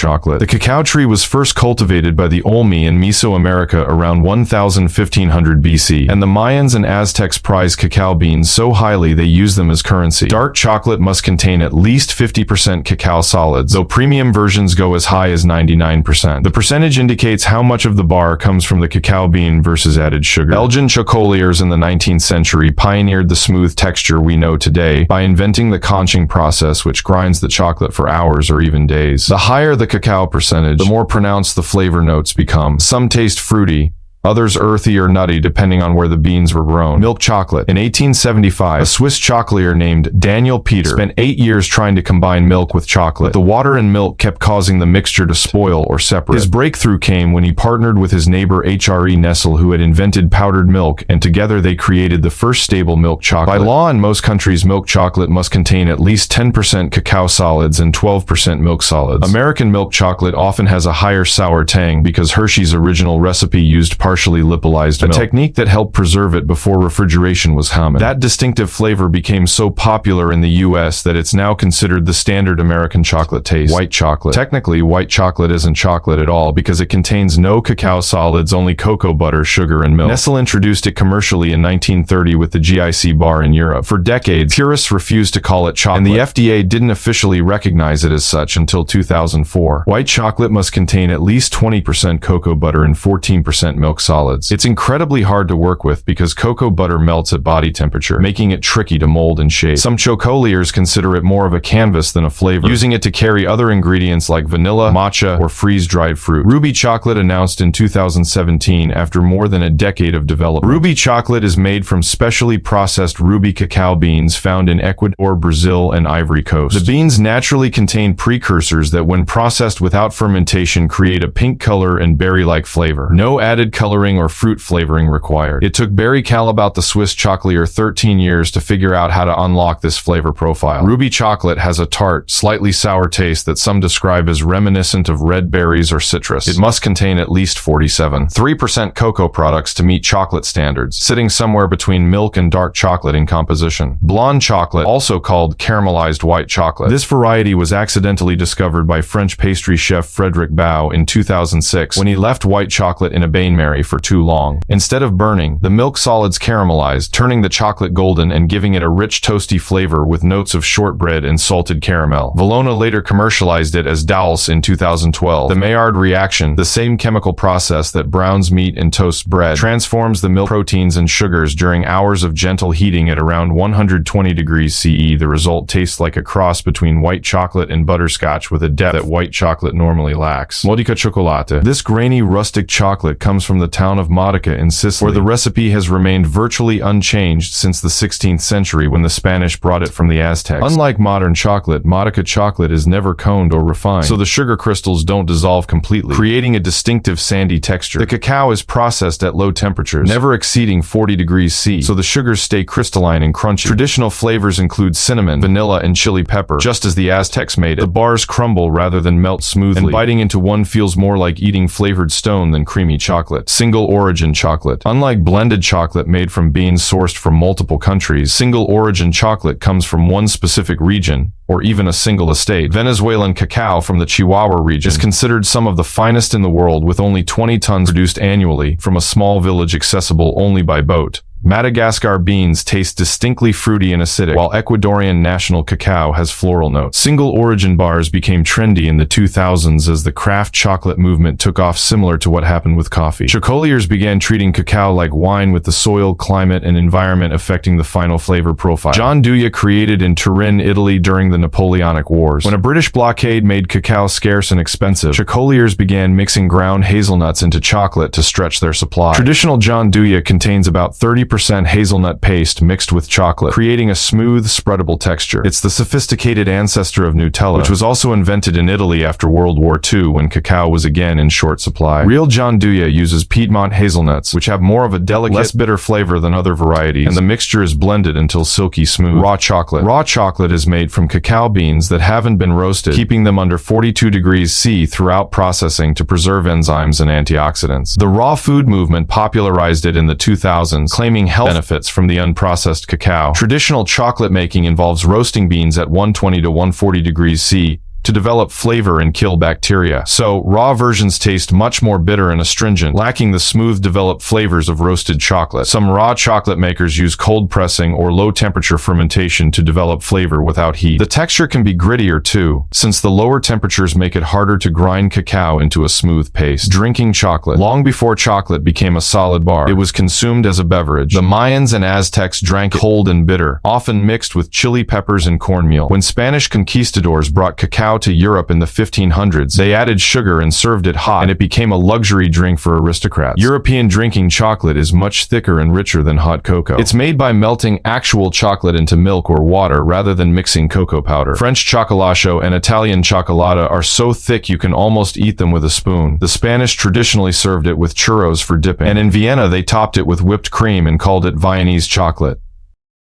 chocolate. The cacao tree was first cultivated by the Olmec in Mesoamerica around 1500 BC, and the Mayans and Aztecs prized cacao beans so highly they used them as currency. Dark chocolate must contain at least 50% cacao solids, though premium versions go as high as 99%. The percentage indicates how much of the bar comes from the cacao bean versus added sugar. Belgian chocolatiers in the 19th century pioneered the smooth texture we know today by inventing the conching process, which grinds the chocolate for hours or even days. The higher the cacao percentage, the more pronounced the flavor notes become. Some taste fruity, others earthy or nutty depending on where the beans were grown. Milk chocolate. In 1875, a Swiss chocolatier named Daniel Peter spent 8 years trying to combine milk with chocolate. The water and milk kept causing the mixture to spoil or separate. His breakthrough came when he partnered with his neighbor H.R.E. Nestle, who had invented powdered milk, and together they created the first stable milk chocolate. By law in most countries, milk chocolate must contain at least 10% cacao solids and 12% milk solids. American milk chocolate often has a higher sour tang because Hershey's original recipe used partially lipolyzed milk, a technique that helped preserve it before refrigeration was common. That distinctive flavor became so popular in the U.S. that it's now considered the standard American chocolate taste. White chocolate. Technically, white chocolate isn't chocolate at all because it contains no cacao solids, only cocoa butter, sugar, and milk. Nestle introduced it commercially in 1930 with the GIC bar in Europe. For decades, purists refused to call it chocolate, and the FDA didn't officially recognize it as such until 2004. White chocolate must contain at least 20% cocoa butter and 14% milk solids. It's incredibly hard to work with because cocoa butter melts at body temperature, making it tricky to mold and shape. Some chocolatiers consider it more of a canvas than a flavor, using it to carry other ingredients like vanilla, matcha, or freeze-dried fruit. Ruby chocolate announced in 2017 after more than a decade of development. Ruby chocolate is made from specially processed ruby cacao beans found in Ecuador, Brazil, and Ivory Coast. The beans naturally contain precursors that, when processed without fermentation, create a pink color and berry-like flavor. No added coloring or fruit flavoring required. It took Barry Callebaut, the Swiss chocolatier, 13 years to figure out how to unlock this flavor profile. Ruby chocolate has a tart, slightly sour taste that some describe as reminiscent of red berries or citrus. It must contain at least 47.3% cocoa products to meet chocolate standards, sitting somewhere between milk and dark chocolate in composition. Blonde chocolate, also called caramelized white chocolate. This variety was accidentally discovered by French pastry chef Frédéric Baud in 2006 when he left white chocolate in a bain-marie for too long. Instead of burning, the milk solids caramelized, turning the chocolate golden and giving it a rich toasty flavor with notes of shortbread and salted caramel. Valona later commercialized it as Dulce in 2012. The Maillard reaction, the same chemical process that browns meat and toasts bread, transforms the milk proteins and sugars during hours of gentle heating at around 120 degrees CE. The result tastes like a cross between white chocolate and butterscotch with a depth that white chocolate normally lacks. Modica chocolate. This grainy rustic chocolate comes from the town of Modica in Sicily, where the recipe has remained virtually unchanged since the 16th century when the Spanish brought it from the Aztecs. Unlike modern chocolate, Modica chocolate is never coned or refined, so the sugar crystals don't dissolve completely, creating a distinctive sandy texture. The cacao is processed at low temperatures, never exceeding 40 degrees C, so the sugars stay crystalline and crunchy. Traditional flavors include cinnamon, vanilla, and chili pepper, just as the Aztecs made it. The bars crumble rather than melt smoothly, and biting into one feels more like eating flavored stone than creamy chocolate. Single origin chocolate. Unlike blended chocolate made from beans sourced from multiple countries, single origin chocolate comes from one specific region, or even a single estate. Venezuelan cacao from the Chihuahua region is considered some of the finest in the world, with only 20 tons produced annually from a small village accessible only by boat. Madagascar beans taste distinctly fruity and acidic, while Ecuadorian national cacao has floral notes. Single-origin bars became trendy in the 2000s as the craft chocolate movement took off, similar to what happened with coffee. Chocolatiers began treating cacao like wine, with the soil, climate, and environment affecting the final flavor profile. Gianduja, created in Turin, Italy during the Napoleonic Wars. When a British blockade made cacao scarce and expensive, chocolatiers began mixing ground hazelnuts into chocolate to stretch their supply. Traditional Gianduja contains about 30% hazelnut paste mixed with chocolate, creating a smooth, spreadable texture. It's the sophisticated ancestor of Nutella, which was also invented in Italy after World War II when cacao was again in short supply. Real Gianduja uses Piedmont hazelnuts, which have more of a delicate, less bitter flavor than other varieties, and the mixture is blended until silky smooth. Raw chocolate. Raw chocolate is made from cacao beans that haven't been roasted, keeping them under 42 degrees C throughout processing to preserve enzymes and antioxidants. The raw food movement popularized it in the 2000s, claiming health benefits from the unprocessed cacao. Traditional chocolate making involves roasting beans at 120 to 140 degrees C, to develop flavor and kill bacteria. So, raw versions taste much more bitter and astringent, lacking the smooth developed flavors of roasted chocolate. Some raw chocolate makers use cold pressing or low-temperature fermentation to develop flavor without heat. The texture can be grittier too, since the lower temperatures make it harder to grind cacao into a smooth paste. Drinking chocolate. Long before chocolate became a solid bar, it was consumed as a beverage. The Mayans and Aztecs drank it cold and bitter, often mixed with chili peppers and cornmeal. When Spanish conquistadors brought cacao to Europe in the 1500s, they added sugar and served it hot, and it became a luxury drink for aristocrats. European drinking chocolate is much thicker and richer than hot cocoa. It's made by melting actual chocolate into milk or water rather than mixing cocoa powder. French chocolatio and Italian cioccolata are so thick you can almost eat them with a spoon. The Spanish traditionally served it with churros for dipping, and in Vienna they topped it with whipped cream and called it Viennese chocolate.